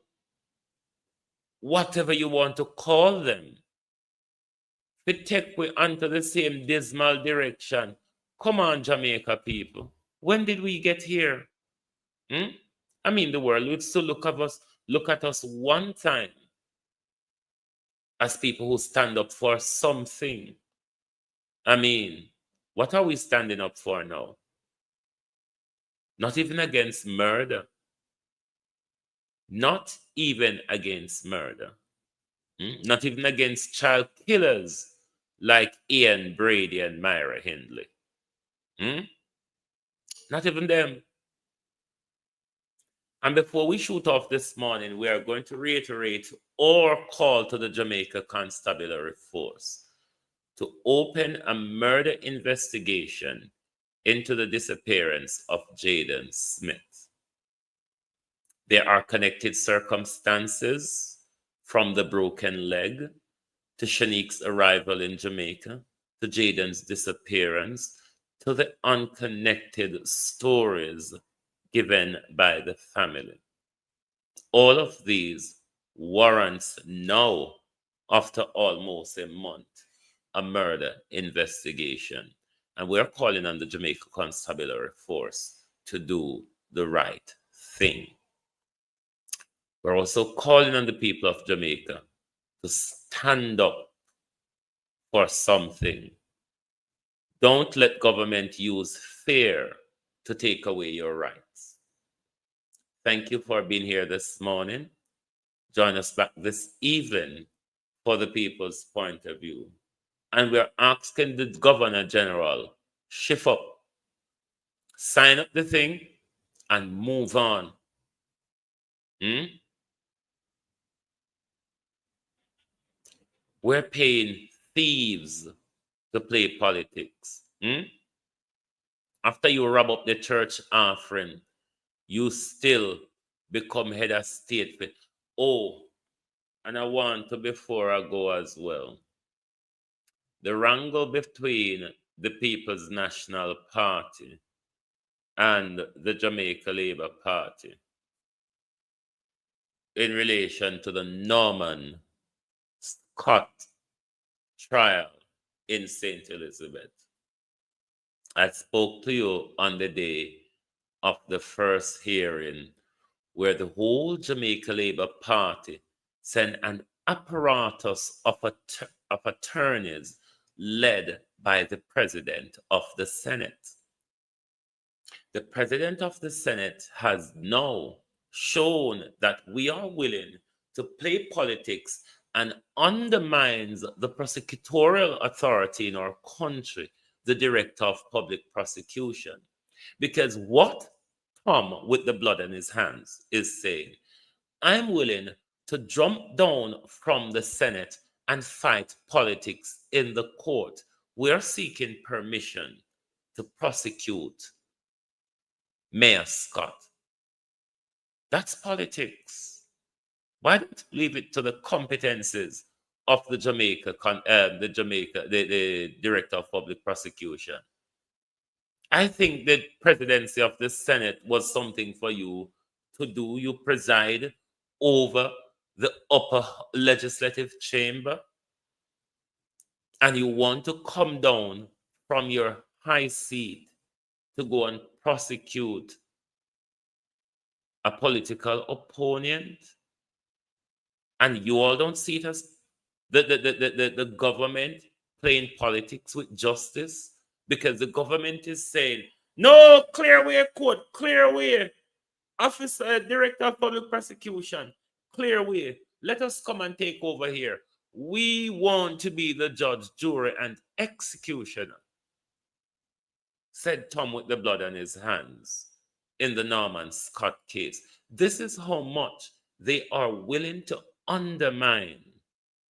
whatever you want to call them. We take we onto the same dismal direction. Come on, Jamaica people. When did we get here? I mean, the world would still look at us one time as people who stand up for something. I mean, what are we standing up for now? Not even against murder. Not even against murder. Not even against child killers like Ian Brady and Myra Hindley. Not even them. And before we shoot off this morning, we are going to reiterate our call to the Jamaica Constabulary Force to open a murder investigation into the disappearance of Jaden Smith. There are connected circumstances from the broken leg to Shanique's arrival in Jamaica, to Jaden's disappearance, to the unconnected stories given by the family. All of these warrants now, after almost a month, a murder investigation. And we're calling on the Jamaica Constabulary Force to do the right thing. We're also calling on the people of Jamaica to stand up for something. Don't let government use fear to take away your rights. Thank you for being here this morning. Join us back this evening for the people's point of view. And we're asking the Governor General, shift up, sign up the thing, and move on. We're paying thieves to play politics. After you rob up the church offering, you still become head of state. Oh, and I want to, before I go as well, the wrangle between the People's National Party and the Jamaica Labour Party in relation to the Norman Scott trial in St. Elizabeth. I spoke to you on the day of the first hearing where the whole Jamaica Labour Party sent an apparatus of attorneys led by the President of the Senate. The President of the Senate has now shown that we are willing to play politics and undermines the prosecutorial authority in our country, the Director of Public Prosecution. Because what Tom with the blood in his hands is saying, I'm willing to jump down from the Senate and fight politics in the court. We're seeking permission to prosecute Mayor Scott. That's politics. Why don't you leave it to the competences of the Director of Public Prosecution? I think the presidency of the Senate was something for you to do. You preside over the upper legislative chamber, and you want to come down from your high seat to go and prosecute a political opponent, and you all don't see it as the government playing politics with justice, because the government is saying, no, clear way, court, clear way. Officer, Director of Public Prosecution, clear way. Let us come and take over here. We want to be the judge, jury, and executioner, said Tom with the blood on his hands in the Norman Scott case. This is how much they are willing to undermine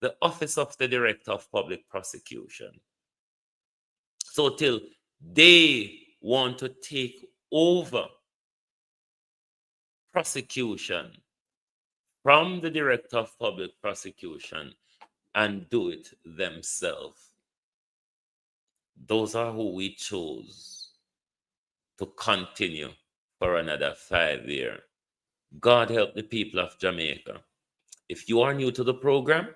the office of the Director of Public Prosecution. So till they want to take over prosecution from the Director of Public Prosecution and do it themselves. Those are who we chose to continue for another 5 years. God help the people of Jamaica. If you are new to the program,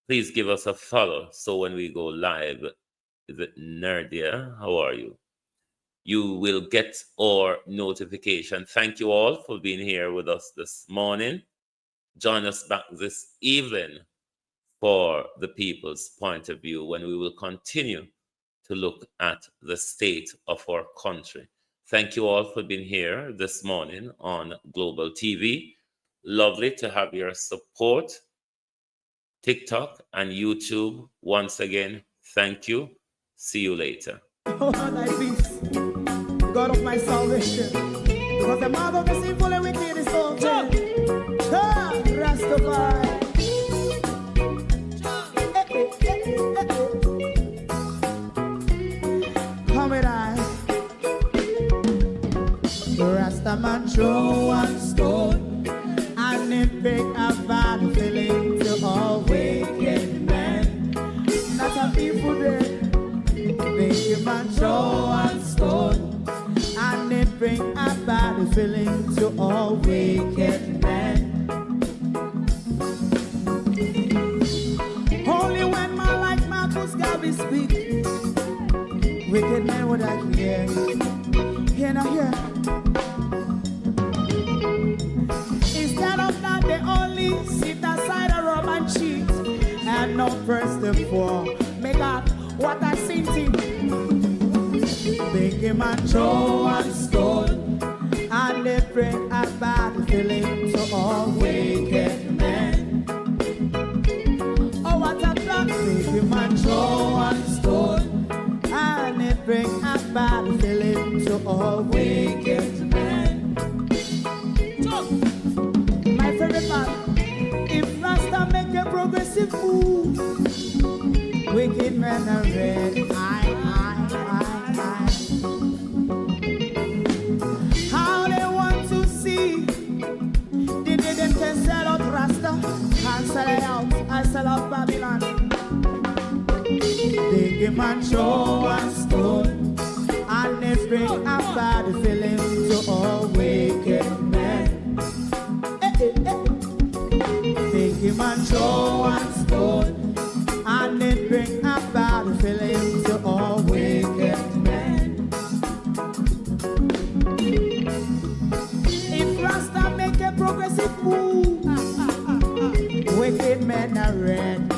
please give us a follow. So when we go live, is it Nerdia? How are you? You will get our notification. Thank you all for being here with us this morning. Join us back this evening for the people's point of view, when we will continue to look at the state of our country. Thank you all for being here this morning on Global TV. Lovely to have your support. TikTok and YouTube, once again, thank you. See you later. Oh, thy peace, God of my salvation, because the mouth of the sinful and wicked is open. Rastafari. Come with I. Rastaman throw one stone, and it pick a bad feeling to all wicked men. Not a people there. Make a man throw one stone, and it bring a bad feeling to all wicked men. Only when man like Marcus Garvey speak, wicked men would I hear. Hear not hear. Instead of that, they only sit aside and rub and cheat, and not press the poor. Make up what I seen to. Make him a throw one stone, and they bring a bad feeling to all wicked men. Oh, what a plan! Make him a throw one stone, and they bring a bad feeling to all wicked men. So, my favorite part, if Rasta make a progressive move, wicked men are red. How they want to see? They didn't can sell out Rasta and sell it out. I sell out Babylon. They give man show and stone, and they bring a bad feeling to all wicked men. They give man show and stone, and they bring a bad feeling to all wicked men. If Rasta make a progressive move, wicked men are red.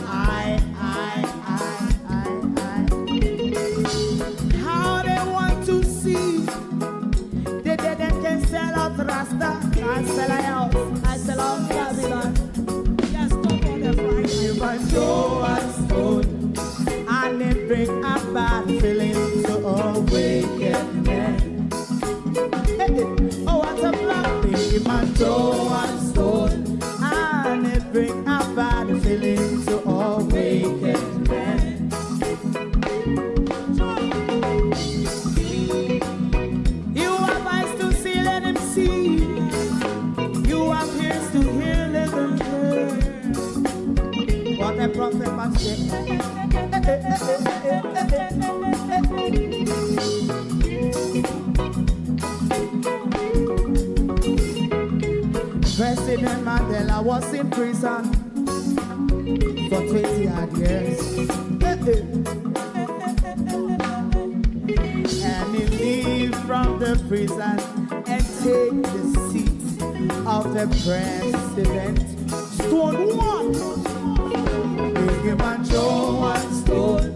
How they want to see? They can sell out Rasta. I sell out. I sell out Babylon. Yes, come on, everybody. But show us stone, and they bring a bad feeling to all wicked men. Oh, what a black baby man, throw one stone, President Mandela was in prison for 20 odd years. And he leave from the prison and take the seat of the president. Stone one, big him and Joe one stone,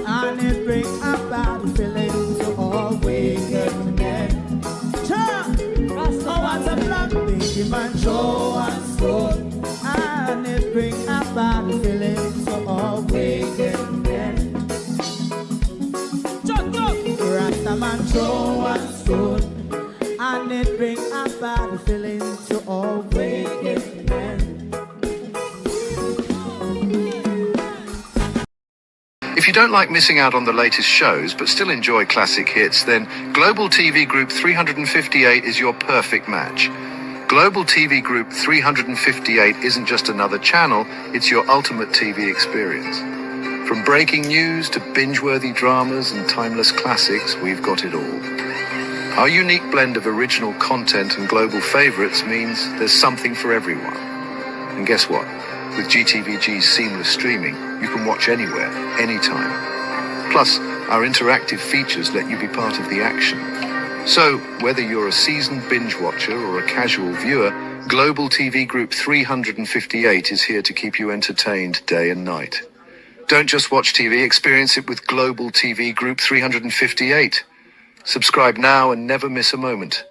and it bring about the feeling to all wicked men. Oh, what's a black big him and Joe one stone, and it bring about the feeling to all wicked men. Rastaman Joe one stone, and it bring about the feeling to all wicked men. If you don't like missing out on the latest shows but still enjoy classic hits, then Global TV Group 358 is your perfect match. Global TV Group 358 isn't just another channel, it's your ultimate TV experience. From breaking news to binge-worthy dramas and timeless classics, we've got it all. Our unique blend of original content and global favorites means there's something for everyone. And guess what? With GTVG's seamless streaming, you can watch anywhere, anytime. Plus, our interactive features let you be part of the action. So, whether you're a seasoned binge watcher or a casual viewer, Global TV Group 358 is here to keep you entertained day and night. Don't just watch TV, experience it with Global TV Group 358. Subscribe now and never miss a moment.